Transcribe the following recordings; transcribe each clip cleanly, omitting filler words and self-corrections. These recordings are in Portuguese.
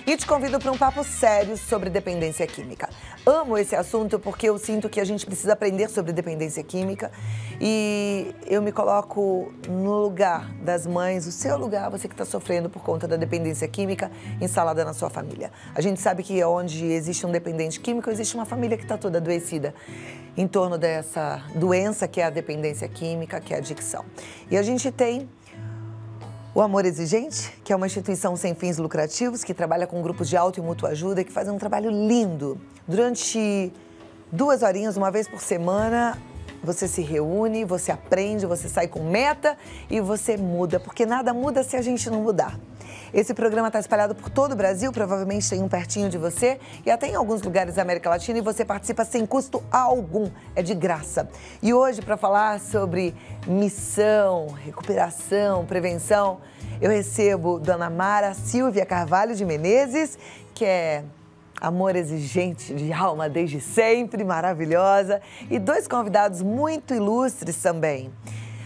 E te convido para um papo sério sobre dependência química. Amo esse assunto porque eu sinto que a gente precisa aprender sobre dependência química e eu me coloco no lugar das mães, o seu lugar, você que está sofrendo por conta da dependência química instalada na sua família. A gente sabe que onde existe um dependente químico, existe uma família que está toda adoecida em torno dessa doença que é a dependência química, que é a adicção. E a gente tem o Amor Exigente, que é uma instituição sem fins lucrativos, que trabalha com grupos de auto e mútua ajuda, que faz um trabalho lindo. Durante 2 horinhas, uma vez por semana, você se reúne, você aprende, você sai com meta e você muda, porque nada muda se a gente não mudar. Esse programa está espalhado por todo o Brasil, provavelmente tem um pertinho de você e até em alguns lugares da América Latina e você participa sem custo algum, é de graça. E hoje, para falar sobre missão, recuperação, prevenção, eu recebo Dona Mara Silvia Carvalho de Menezes, que é amor exigente de alma desde sempre, maravilhosa, e 2 convidados muito ilustres também.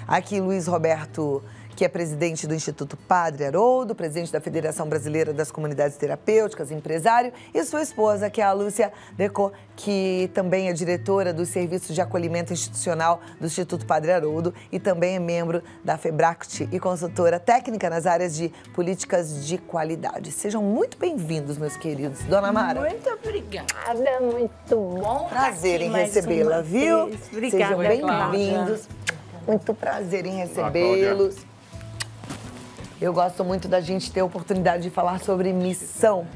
Aqui, Luiz Roberto, que é presidente do Instituto Padre Haroldo, presidente da Federação Brasileira das Comunidades Terapêuticas, empresário, e sua esposa, que é a Lúcia Decaux, que também é diretora dos Serviços de Acolhimento Institucional do Instituto Padre Haroldo e também é membro da FEBRACT e consultora técnica nas áreas de políticas de qualidade. Sejam muito bem-vindos, meus queridos. Dona Mara. Muito obrigada, muito bom. Prazer em recebê-la, viu? Obrigada, sejam bem-vindos. Muito prazer em recebê-los. Eu gosto muito da gente ter a oportunidade de falar sobre missão,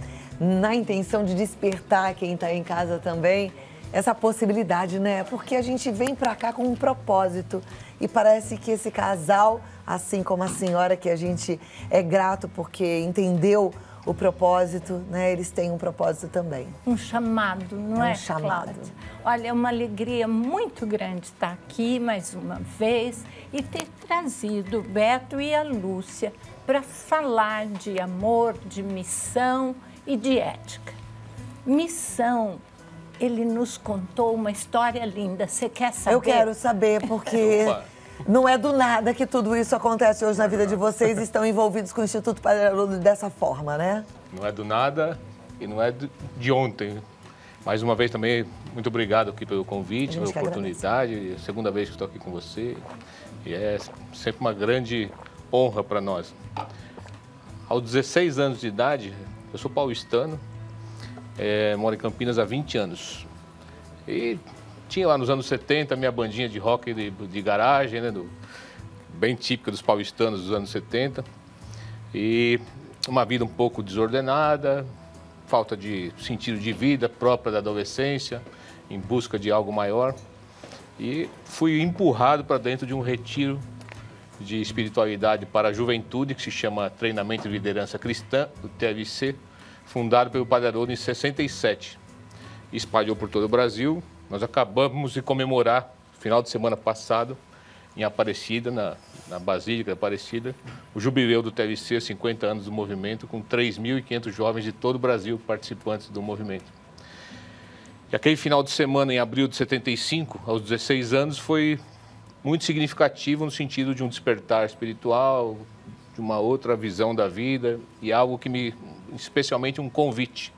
na intenção de despertar quem está em casa também, essa possibilidade, né? Porque a gente vem para cá com um propósito e parece que esse casal, assim como a senhora, que a gente é grato porque entendeu o propósito, né? Eles têm um propósito também. Um chamado, não é, um chamado. Cláudia? Olha, é uma alegria muito grande estar aqui mais uma vez e ter trazido o Beto e a Lúcia para falar de amor, de missão e de ética. Missão, ele nos contou uma história linda. Você quer saber? Eu quero saber, porque não é do nada que tudo isso acontece hoje na vida de vocês. Estão envolvidos com o Instituto Padre Haroldo dessa forma, né? Não é do nada e não é de ontem. Mais uma vez também, muito obrigado aqui pelo convite, pela oportunidade. É a segunda vez que estou aqui com você. E é sempre uma grande honra para nós. Aos 16 anos de idade, eu sou paulistano, moro em Campinas há 20 anos. E tinha lá nos anos 70 a minha bandinha de rock de garagem, né, bem típica dos paulistanos dos anos 70. E uma vida um pouco desordenada, falta de sentido de vida própria da adolescência, em busca de algo maior. E fui empurrado para dentro de um retiro de espiritualidade para a juventude, que se chama Treinamento de Liderança Cristã, o TLC, fundado pelo Padre Haroldo em 67. Espalhou por todo o Brasil. Nós acabamos de comemorar, final de semana passado, em Aparecida, na Basílica de Aparecida, o jubileu do TLC, 50 anos do movimento, com 3.500 jovens de todo o Brasil participantes do movimento. E aquele final de semana, em abril de 75, aos 16 anos, foi muito significativo no sentido de um despertar espiritual, de uma outra visão da vida e algo que especialmente um convite.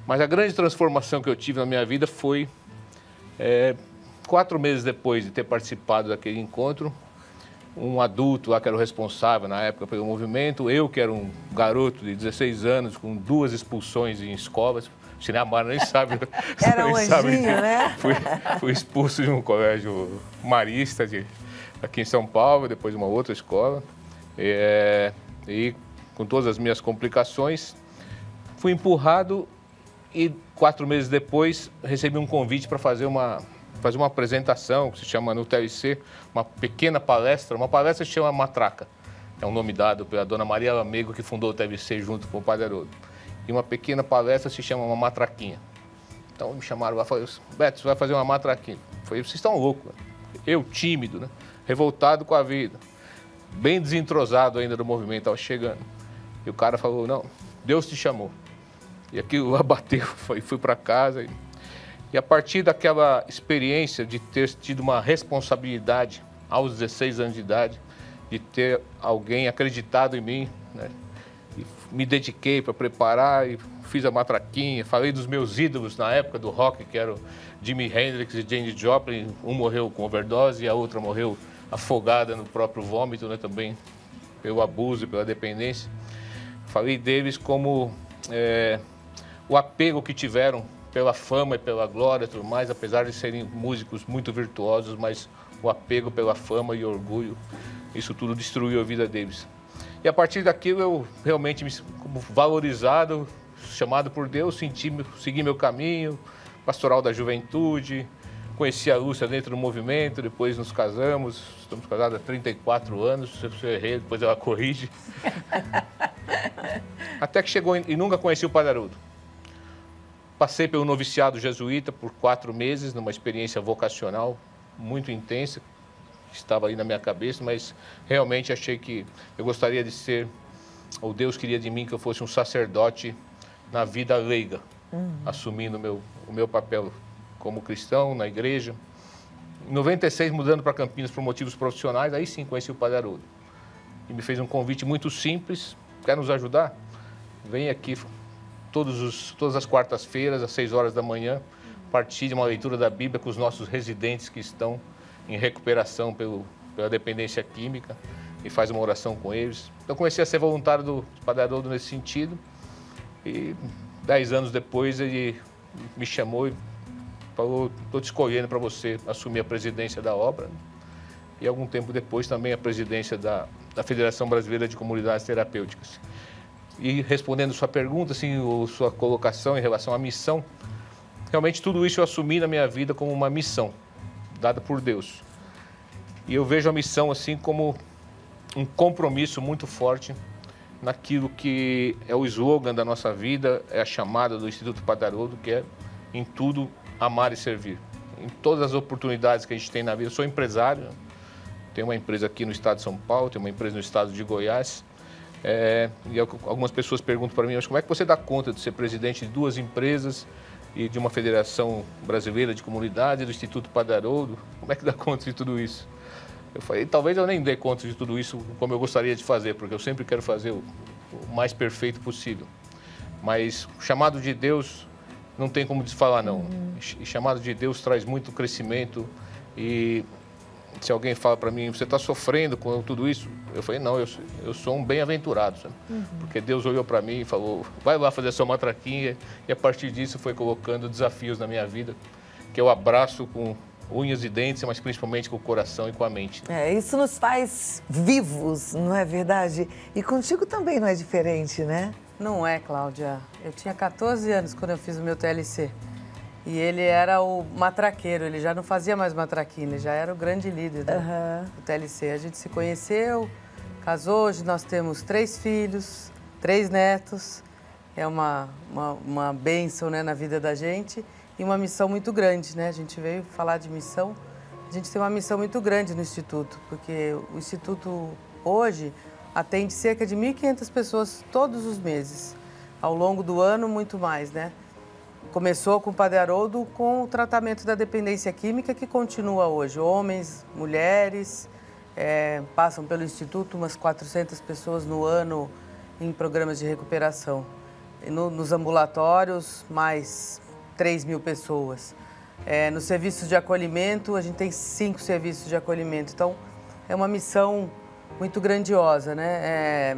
Mas a grande transformação que eu tive na minha vida foi 4 meses depois de ter participado daquele encontro, um adulto lá que era o responsável na época pelo movimento, eu que era um garoto de 16 anos com 2 expulsões em escolas, a Mara nem sabe. Era um anjinho, né? Fui expulso de um colégio marista aqui em São Paulo, depois de uma outra escola. E com todas as minhas complicações, fui empurrado e 4 meses depois recebi um convite para fazer uma apresentação, que se chama no TLC, uma pequena palestra. Uma palestra que se chama Matraca. É um nome dado pela dona Maria Lamego, que fundou o TLC junto com o Padre Haroldo. E uma pequena palestra se chama uma matraquinha. Então me chamaram lá e falaram, Beto, você vai fazer uma matraquinha. Eu falei, vocês estão loucos. Eu, tímido, né? Revoltado com a vida. Bem desentrosado ainda do movimento, estava chegando. E o cara falou, não, Deus te chamou. E aquilo lá bateu, fui para casa. E a partir daquela experiência de ter tido uma responsabilidade aos 16 anos de idade, de ter alguém acreditado em mim, né? E me dediquei para preparar e fiz a matraquinha. Falei dos meus ídolos na época do rock, que eram Jimi Hendrix e Janis Joplin. Um morreu com overdose e a outra morreu afogada no próprio vômito, né, também pelo abuso e pela dependência. Falei deles como o apego que tiveram pela fama e pela glória e tudo mais, apesar de serem músicos muito virtuosos, mas o apego pela fama e orgulho, isso tudo destruiu a vida deles. E a partir daquilo eu realmente me como valorizado, chamado por Deus, segui meu caminho, pastoral da juventude, conheci a Lúcia dentro do movimento, depois nos casamos, estamos casados há 34 anos, se eu errei, depois ela corrige. Até que chegou e nunca conheci o Padre Haroldo. Passei pelo noviciado jesuíta por 4 meses, numa experiência vocacional muito intensa, que estava aí na minha cabeça, mas realmente achei que eu gostaria de ser, ou Deus queria de mim que eu fosse um sacerdote na vida leiga, assumindo o meu papel como cristão na igreja. Em 96, mudando para Campinas por motivos profissionais, aí sim conheci o Padre Haroldo. E me fez um convite muito simples: quer nos ajudar? Vem aqui todas as quartas-feiras, às 6 horas da manhã, partilhe uma leitura da Bíblia com os nossos residentes que estão em recuperação pela dependência química e faz uma oração com eles. Então comecei a ser voluntário do Padre Haroldo nesse sentido e 10 anos depois ele me chamou e falou: estou te escolhendo para você assumir a presidência da obra. E algum tempo depois também a presidência da Federação Brasileira de Comunidades Terapêuticas. E respondendo sua pergunta, assim, sua colocação em relação à missão, realmente tudo isso eu assumi na minha vida como uma missão dada por Deus. E eu vejo a missão assim como um compromisso muito forte naquilo que é o slogan da nossa vida, é a chamada do Instituto Padre Haroldo, que é em tudo amar e servir. Em todas as oportunidades que a gente tem na vida. Eu sou empresário, tenho uma empresa aqui no estado de São Paulo, tenho uma empresa no estado de Goiás. E algumas pessoas perguntam para mim: mas como é que você dá conta de ser presidente de 2 empresas e de uma Federação Brasileira de Comunidades, do Instituto Padre Haroldo? Como é que dá conta de tudo isso? Eu falei: talvez eu nem dê conta de tudo isso como eu gostaria de fazer, porque eu sempre quero fazer o mais perfeito possível. Mas o chamado de Deus não tem como desfalar, não. E chamado de Deus traz muito crescimento. E se alguém fala para mim: você está sofrendo com tudo isso? Eu falei: não, eu sou um bem-aventurado, sabe? Porque Deus olhou para mim e falou: vai lá fazer a sua matraquinha. E a partir disso foi colocando desafios na minha vida, que eu abraço com unhas e dentes, mas principalmente com o coração e com a mente. Isso nos faz vivos, não é verdade? E contigo também não é diferente, né? Não é, Cláudia. Eu tinha 14 anos quando eu fiz o meu TLC. E ele era o matraqueiro, ele já não fazia mais matraquinha, ele já era o grande líder do TLC. A gente se conheceu, casou, hoje nós temos 3 filhos, 3 netos. É uma bênção, né, na vida da gente e uma missão muito grande, né? A gente veio falar de missão. A gente tem uma missão muito grande no Instituto, porque o Instituto hoje atende cerca de 1.500 pessoas todos os meses. Ao longo do ano, muito mais, né? Começou com o Padre Haroldo com o tratamento da dependência química, que continua hoje. Homens, mulheres, passam pelo Instituto umas 400 pessoas no ano em programas de recuperação. E nos ambulatórios, mais 3.000 pessoas. Nos serviços de acolhimento, a gente tem 5 serviços de acolhimento. Então, é uma missão muito grandiosa, né?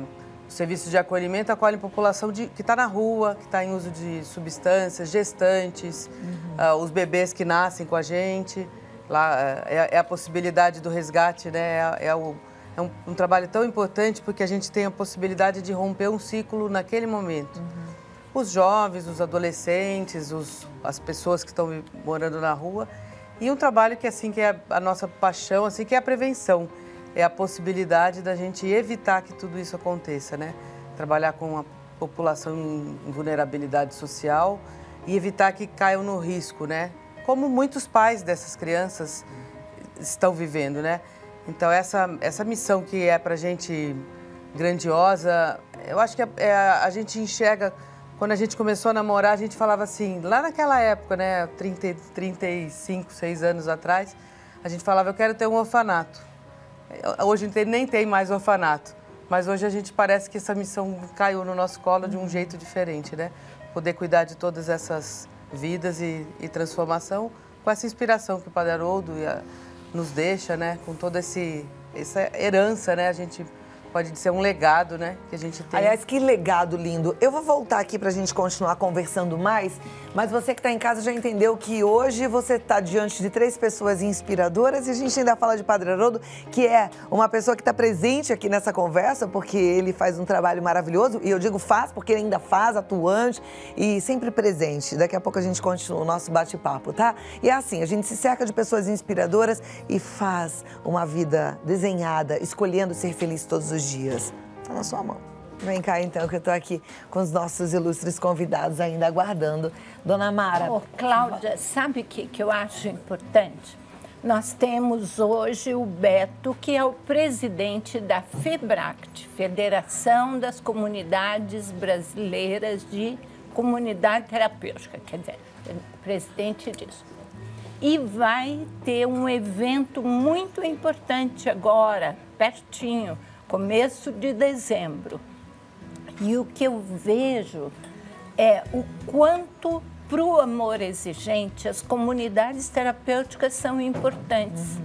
Os serviços de acolhimento acolhem população que está na rua, que está em uso de substâncias, gestantes, os bebês que nascem com a gente. Lá é a possibilidade do resgate, né? É um trabalho tão importante porque a gente tem a possibilidade de romper um ciclo naquele momento. Os jovens, os adolescentes, as pessoas que estão morando na rua. E um trabalho que, assim, que é a nossa paixão, assim, que é a prevenção. É a possibilidade da gente evitar que tudo isso aconteça, né? Trabalhar com a população em vulnerabilidade social e evitar que caiam no risco, né? Como muitos pais dessas crianças estão vivendo, né? Então, essa missão que é pra gente grandiosa, eu acho que a gente enxerga... Quando a gente começou a namorar, a gente falava assim, lá naquela época, né? 35, 6 anos atrás, a gente falava: eu quero ter um orfanato. Hoje nem tem mais orfanato, Mas hoje a gente parece que essa missão caiu no nosso colo de um jeito diferente, né? Poder cuidar de todas essas vidas e transformação com essa inspiração que o Padre Haroldo nos deixa, né? Com toda essa herança, né? A gente pode dizer um legado, né? Que a gente tem. Aliás, que legado lindo. Eu vou voltar aqui pra gente continuar conversando mais, mas você que tá em casa já entendeu que hoje você tá diante de 3 pessoas inspiradoras e a gente ainda fala de Padre Haroldo, que é uma pessoa que tá presente aqui nessa conversa, porque ele faz um trabalho maravilhoso, e eu digo faz porque ele ainda faz, atuante e sempre presente. Daqui a pouco a gente continua o nosso bate-papo, tá? E é assim, a gente se cerca de pessoas inspiradoras e faz uma vida desenhada, escolhendo ser feliz todos os dias. Tá na sua mão. Vem cá, então, que eu tô aqui com os nossos ilustres convidados ainda aguardando. Dona Mara. Ô, Cláudia, sabe o que eu acho importante? Nós temos hoje o Beto, que é o presidente da FEBRACT, Federação das Comunidades Brasileiras de Comunidade Terapêutica, quer dizer, presidente disso. E vai ter um evento muito importante agora, pertinho, começo de dezembro. E o que eu vejo é o quanto, para o amor exigente, as comunidades terapêuticas são importantes.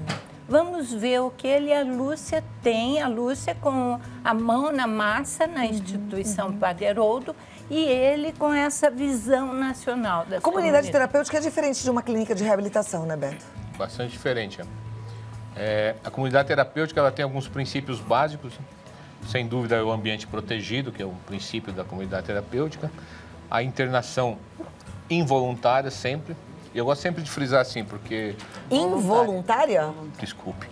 Vamos ver o que ele e a Lúcia têm, a Lúcia com a mão na massa na instituição Padre Haroldo e ele com essa visão nacional das comunidade terapêutica é diferente de uma clínica de reabilitação, né, Beto? Bastante diferente. A comunidade terapêutica ela tem alguns princípios básicos. Sem dúvida, é o ambiente protegido, que é o princípio da comunidade terapêutica. A internação involuntária sempre. E eu gosto sempre de frisar assim, porque... Involuntária? Desculpe.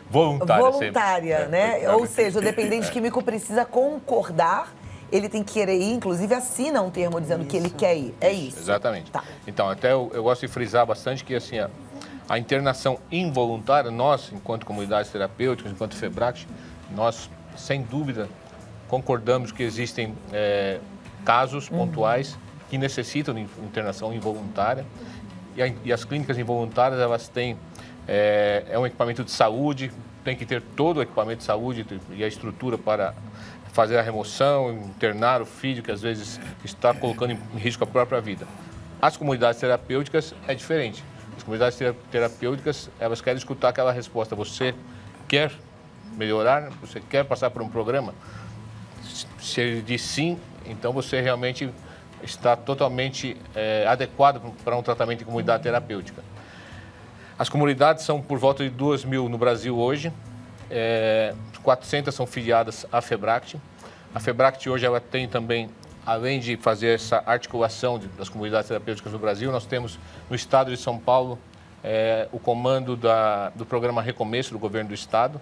Voluntária sempre. Voluntária, né? Ou seja, o dependente químico precisa concordar, ele tem que querer ir, inclusive assina um termo dizendo que ele quer ir. É isso. Exatamente. Tá. Então, até eu gosto de frisar bastante que assim, a internação involuntária, nós, enquanto comunidades terapêuticas, enquanto FEBRACT, nós, sem dúvida, concordamos que existem casos pontuais que necessitam de internação involuntária. E as clínicas involuntárias, elas têm um equipamento de saúde, tem que ter todo o equipamento de saúde e a estrutura para fazer a remoção, internar o filho que às vezes está colocando em risco a própria vida. As comunidades terapêuticas é diferente. As comunidades terapêuticas, elas querem escutar aquela resposta. Você quer melhorar? Você quer passar por um programa? Se ele diz sim, então você realmente está totalmente adequado para um tratamento de comunidade terapêutica. As comunidades são por volta de 2.000 no Brasil hoje. 400 são filiadas à FEBRACT. A FEBRACT hoje ela tem também, além de fazer essa articulação das comunidades terapêuticas no Brasil, nós temos no estado de São Paulo o comando do programa Recomeço do governo do estado.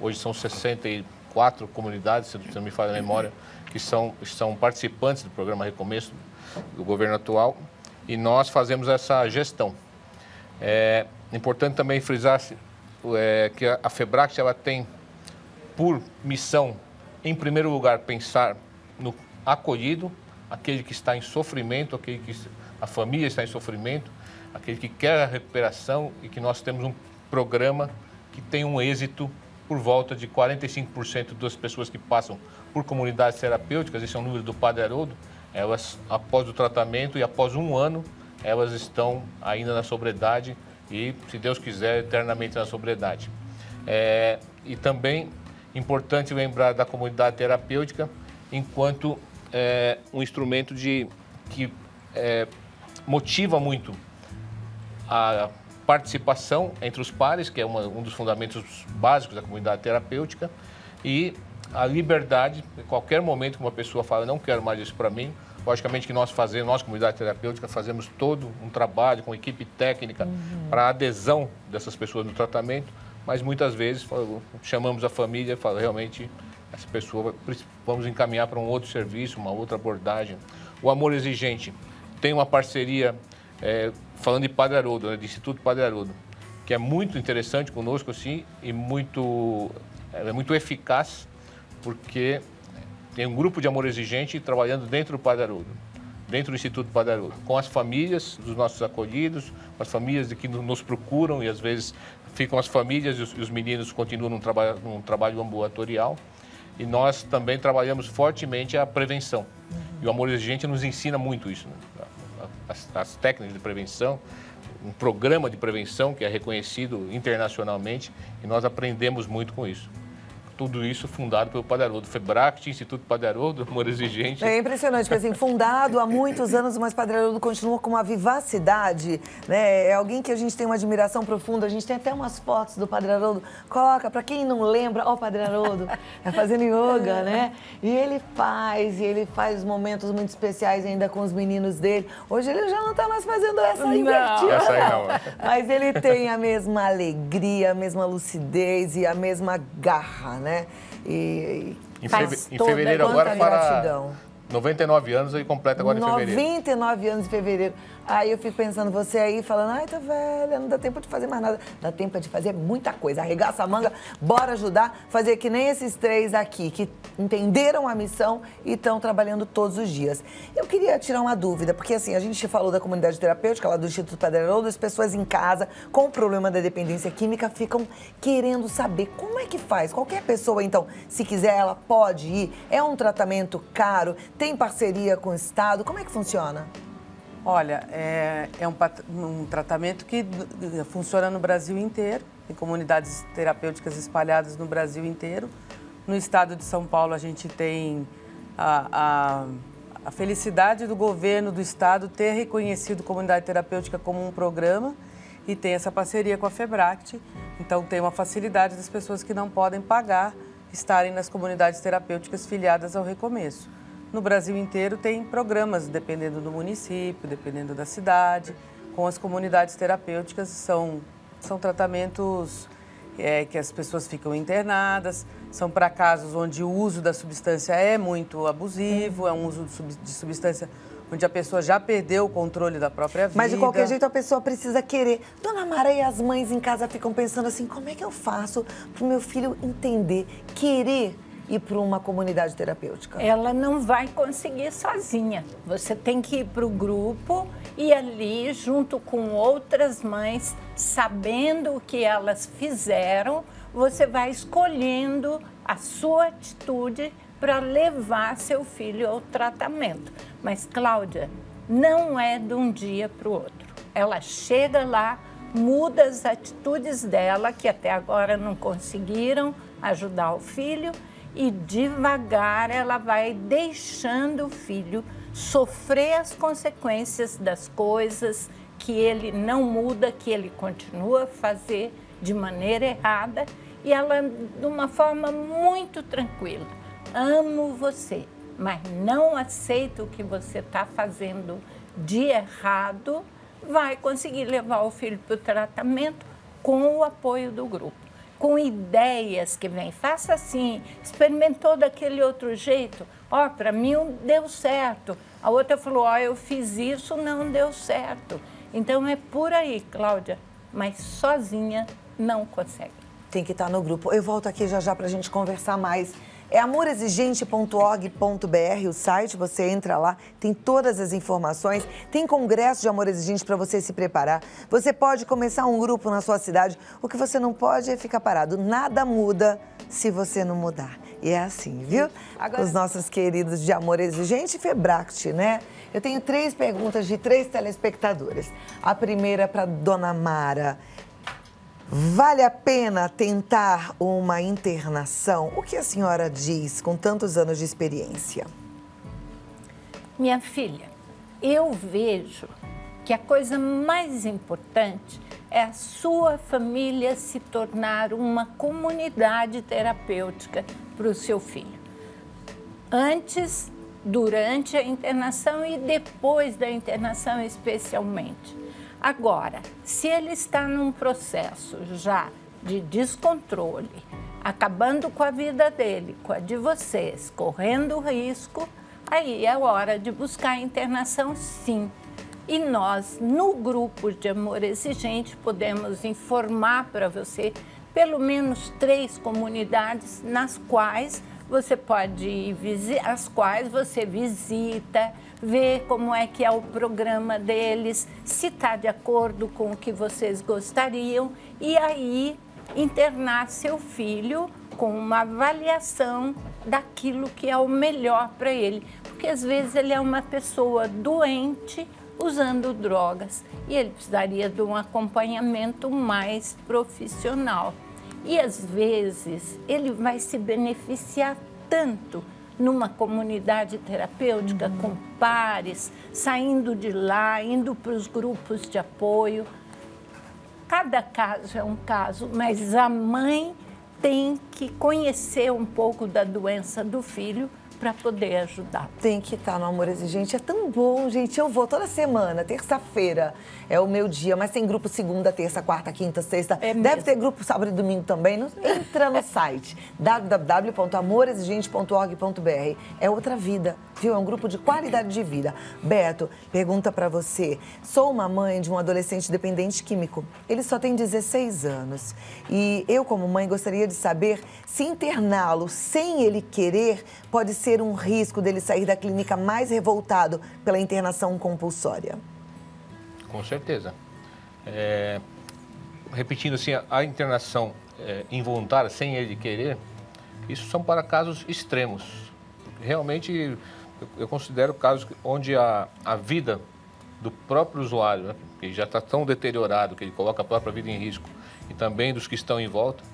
Hoje são 64 comunidades, se não me falha a memória, que são participantes do programa Recomeço do governo atual. E nós fazemos essa gestão. É importante também frisar que a FEBRACT ela tem por missão, em primeiro lugar, pensar no acolhido, aquele que está em sofrimento, aquele que a família está em sofrimento, aquele que quer a recuperação e que nós temos um programa que tem um êxito por volta de 45% das pessoas que passam por comunidades terapêuticas, esse é o número do Padre Haroldo, elas, após o tratamento e após um ano, elas estão ainda na sobriedade e, se Deus quiser, eternamente na sobriedade. E também importante lembrar da comunidade terapêutica enquanto um instrumento que motiva muito a participação entre os pares, que é um dos fundamentos básicos da comunidade terapêutica, e a liberdade, em qualquer momento que uma pessoa fala, não quero mais isso para mim, logicamente que nós, comunidade terapêutica, fazemos todo um trabalho com equipe técnica para a adesão dessas pessoas no tratamento, mas muitas vezes chamamos a família e falamos, realmente, essa pessoa, vamos encaminhar para um outro serviço, uma outra abordagem. O Amor Exigente tem uma parceria, falando de Padre Haroldo, de Instituto Padre Haroldo, que é muito interessante conosco, assim, e é muito eficaz, porque tem um grupo de Amor Exigente trabalhando dentro do Padre Haroldo, dentro do Instituto Padre Haroldo, com as famílias dos nossos acolhidos, com as famílias de que nos procuram e às vezes ficam as famílias e os meninos continuam num trabalho ambulatorial. E nós também trabalhamos fortemente a prevenção. E o Amor Exigente nos ensina muito isso, né? As técnicas de prevenção, um programa de prevenção que é reconhecido internacionalmente, e nós aprendemos muito com isso. Tudo isso fundado pelo Padre Haroldo, FEBRACT, Instituto Padre Haroldo, Amor Exigente. É impressionante, porque assim, fundado há muitos anos, mas Padre Haroldo continua com uma vivacidade, né? É alguém que a gente tem uma admiração profunda, a gente tem até umas fotos do Padre Haroldo, coloca, para quem não lembra, ó o Padre Haroldo, fazendo yoga, né? E ele faz momentos muito especiais ainda com os meninos dele. Hoje ele já não está mais fazendo essa invertida, essa aí não. Mas ele tem a mesma alegria, a mesma lucidez e a mesma garra, né? E em fevereiro agora para 99 anos, ele completa agora em fevereiro. 99 anos em fevereiro. Aí eu fico pensando, você aí falando, ai, tá velha, não dá tempo de fazer mais nada. Dá tempo de fazer muita coisa. Arregaça a manga, bora ajudar, fazer que nem esses 3 aqui, que entenderam a missão e estão trabalhando todos os dias. Eu queria tirar uma dúvida, porque assim, a gente falou da comunidade terapêutica, lá do Instituto Padre Haroldo, as pessoas em casa com o problema da dependência química ficam querendo saber como é que faz. Qualquer pessoa, então, se quiser, ela pode ir. É um tratamento caro? Tem parceria com o Estado? Como é que funciona? Olha, é um tratamento que funciona no Brasil inteiro, em comunidades terapêuticas espalhadas no Brasil inteiro. No estado de São Paulo, a gente tem a felicidade do governo do estado ter reconhecido comunidade terapêutica como um programa e tem essa parceria com a FEBRACT. Então, tem uma facilidade das pessoas que não podem pagar estarem nas comunidades terapêuticas filiadas ao Recomeço. No Brasil inteiro tem programas, dependendo do município, dependendo da cidade, com as comunidades terapêuticas. São tratamentos que as pessoas ficam internadas, são para casos onde o uso da substância é muito abusivo, é um uso de substância onde a pessoa já perdeu o controle da própria vida. Mas de qualquer jeito a pessoa precisa querer. Dona Mara, e as mães em casa ficam pensando assim, como é que eu faço para o meu filho entender, querer ir para uma comunidade terapêutica? Ela não vai conseguir sozinha. Você tem que ir para o grupo e ali, junto com outras mães, sabendo o que elas fizeram, você vai escolhendo a sua atitude para levar seu filho ao tratamento. Mas, Cláudia, não é de um dia para o outro. Ela chega lá, muda as atitudes dela, que até agora não conseguiram ajudar o filho, e devagar ela vai deixando o filho sofrer as consequências das coisas que ele não muda, que ele continua a fazer de maneira errada, e ela, de uma forma muito tranquila, amo você, mas não aceito o que você está fazendo de errado, vai conseguir levar o filho para o tratamento com o apoio do grupo, com ideias que vêm. Faça assim, experimentou daquele outro jeito, ó, para mim deu certo. A outra falou, ó, eu fiz isso, não deu certo. Então é por aí, Cláudia, mas sozinha não consegue. Tem que estar no grupo. Eu volto aqui já para a gente conversar mais. É amorexigente.org.br o site, você entra lá, tem todas as informações, tem congresso de Amor Exigente para você se preparar. Você pode começar um grupo na sua cidade, o que você não pode é ficar parado. Nada muda se você não mudar. E é assim, viu? Agora, os nossos queridos de Amor Exigente e FEBRACT, né? Eu tenho 3 perguntas de 3 telespectadores. A primeira para Dona Mara. Vale a pena tentar uma internação? O que a senhora diz com tantos anos de experiência? Minha filha, eu vejo que a coisa mais importante é a sua família se tornar uma comunidade terapêutica para o seu filho. Antes, durante a internação e depois da internação especialmente. Agora, se ele está num processo já de descontrole, acabando com a vida dele, com a de vocês, correndo risco, aí é hora de buscar a internação, sim. E nós, no grupo de Amor Exigente, podemos informar para você pelo menos 3 comunidades nas quais você pode ir as quais você visita, ver como é que é o programa deles, se está de acordo com o que vocês gostariam, e aí internar seu filho com uma avaliação daquilo que é o melhor para ele. Porque às vezes ele é uma pessoa doente usando drogas e ele precisaria de um acompanhamento mais profissional. E às vezes ele vai se beneficiar tanto numa comunidade terapêutica com pares, saindo de lá, indo para os grupos de apoio. Cada caso é um caso, mas a mãe tem que conhecer um pouco da doença do filho para poder ajudar. Tem que estar no Amor Exigente. É tão bom, gente. Eu vou toda semana, terça-feira é o meu dia, mas tem grupo segunda, terça, quarta, quinta, sexta. Deve ter grupo sábado e domingo também. Entra no site www.amorexigente.org.br. É outra vida, viu? É um grupo de qualidade de vida. Beto, pergunta pra você. Sou uma mãe de um adolescente dependente químico. Ele só tem 16 anos. E eu, como mãe, gostaria de saber se interná-lo sem ele querer pode ser um risco dele sair da clínica mais revoltado pela internação compulsória. Com certeza. Repetindo assim, a internação involuntária, sem ele querer, isso são para casos extremos. Realmente, eu considero casos onde a vida do próprio usuário, né, que já está tão deteriorado, que ele coloca a própria vida em risco, e também dos que estão em volta,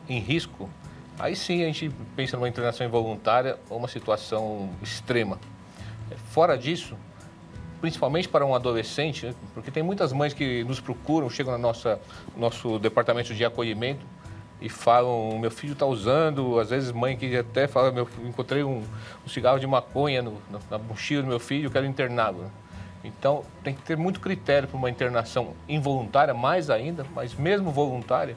em risco, aí sim a gente pensa numa internação involuntária ou uma situação extrema. Fora disso, principalmente para um adolescente, né, porque tem muitas mães que nos procuram, chegam no nosso departamento de acolhimento e falam, meu filho está usando, às vezes mãe que até fala, encontrei um cigarro de maconha na mochila do meu filho, quero interná-lo. Então, tem que ter muito critério para uma internação involuntária, mais ainda, mas mesmo voluntária.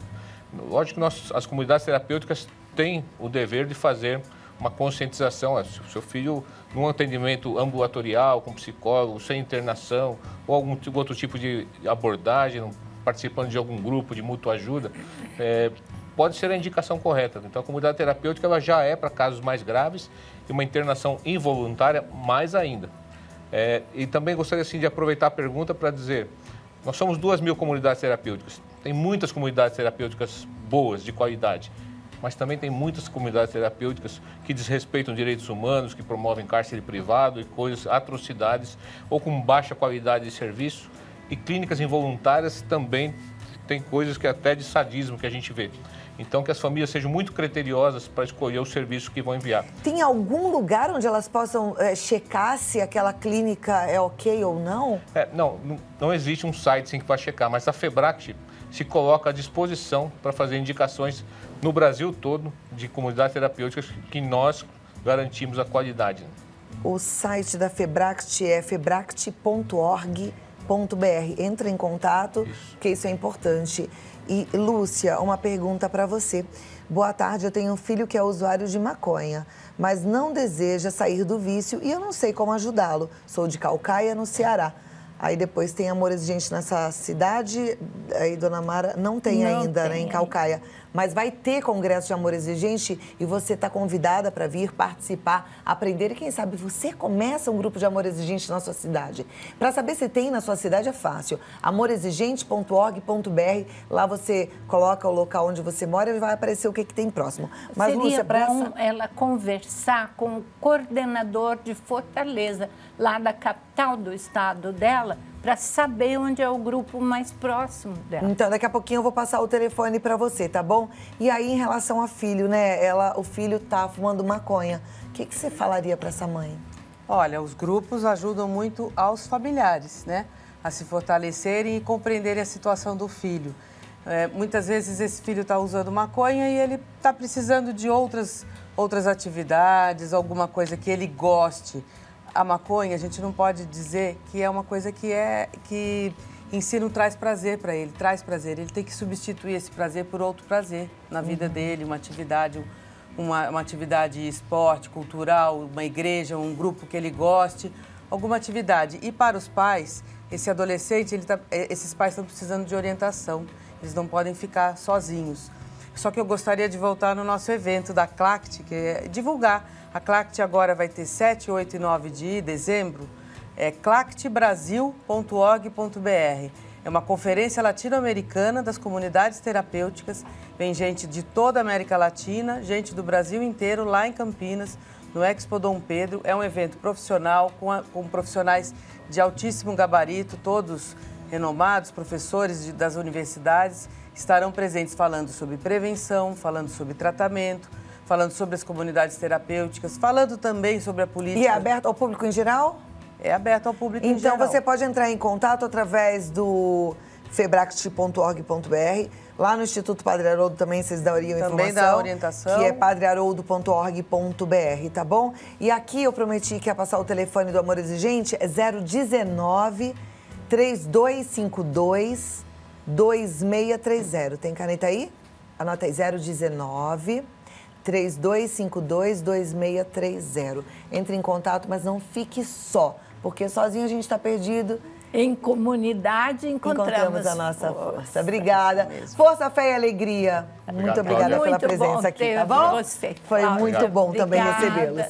Lógico que as comunidades terapêuticas têm o dever de fazer uma conscientização. Se o seu filho, num atendimento ambulatorial, com psicólogo, sem internação, ou algum outro tipo de abordagem, participando de algum grupo de mútua ajuda, pode ser a indicação correta. Então, a comunidade terapêutica ela já é para casos mais graves e uma internação involuntária mais ainda. E também gostaria assim, de aproveitar a pergunta para dizer, nós somos 2.000 comunidades terapêuticas. Tem muitas comunidades terapêuticas boas, de qualidade, mas também tem muitas comunidades terapêuticas que desrespeitam direitos humanos, que promovem cárcere privado e coisas, atrocidades, ou com baixa qualidade de serviço. E clínicas involuntárias também tem coisas que até de sadismo que a gente vê. Então, que as famílias sejam muito criteriosas para escolher o serviço que vão enviar. Tem algum lugar onde elas possam checar se aquela clínica é ok ou não? Não existe um site assim, que vai checar, mas a FEBRACT se coloca à disposição para fazer indicações no Brasil todo de comunidades terapêuticas que nós garantimos a qualidade. O site da FEBRACT é febract.org.br. Entra em contato, que isso é importante. E, Lúcia, uma pergunta para você. Boa tarde, eu tenho um filho que é usuário de maconha, mas não deseja sair do vício e eu não sei como ajudá-lo. Sou de Caucaia, no Ceará. Aí depois tem Amor Exigente nessa cidade, aí Dona Mara não tem ainda, né, em Caucaia. Mas vai ter congresso de Amor Exigente e você está convidada para vir participar, aprender. E quem sabe você começa um grupo de Amor Exigente na sua cidade. Para saber se tem na sua cidade é fácil. amorexigente.org.br. Lá você coloca o local onde você mora e vai aparecer o que tem próximo. Mas, seria Lúcia, bom ela conversar com o coordenador de Fortaleza, lá da capital do estado dela, para saber onde é o grupo mais próximo dela. Então, daqui a pouquinho eu vou passar o telefone para você, tá bom? E aí, em relação a filho, né? O filho tá fumando maconha. O que você falaria para essa mãe? Olha, os grupos ajudam muito aos familiares, né? A se fortalecerem e compreenderem a situação do filho. Muitas vezes esse filho está usando maconha e ele está precisando de outras atividades, alguma coisa que ele goste. A maconha, a gente não pode dizer que é uma coisa que em si não traz prazer para ele, traz prazer. Ele tem que substituir esse prazer por outro prazer na vida dele, uma atividade esporte, cultural, uma igreja, um grupo que ele goste, alguma atividade. E para os pais, esse adolescente, esses pais estão precisando de orientação, eles não podem ficar sozinhos. Só que eu gostaria de voltar no nosso evento da CLACT, que é divulgar. A CLACT agora vai ter 7, 8 e 9 de dezembro, clactbrasil.org.br. É uma conferência latino-americana das comunidades terapêuticas. Vem gente de toda a América Latina, gente do Brasil inteiro, lá em Campinas, no Expo Dom Pedro. É um evento profissional, com profissionais de altíssimo gabarito, todos renomados, professores das universidades, estarão presentes falando sobre prevenção, falando sobre tratamento, falando sobre as comunidades terapêuticas, falando também sobre a política. E é aberto ao público em geral? É aberto ao público em geral. Então você pode entrar em contato através do febract.org.br. Lá no Instituto Padre Haroldo também vocês dariam informação. Também dá orientação. Que é padreharoldo.org.br, tá bom? E aqui eu prometi que ia passar o telefone do Amor Exigente, é 019 3252 2630. Tem caneta aí? Anota aí, 019 3252 2630. Entre em contato, mas não fique só, porque sozinho a gente está perdido. Em comunidade encontramos a nossa força. Obrigada. Força, fé e alegria. Muito obrigada pela presença aqui, tá bom? Você, foi muito bom também recebê-los.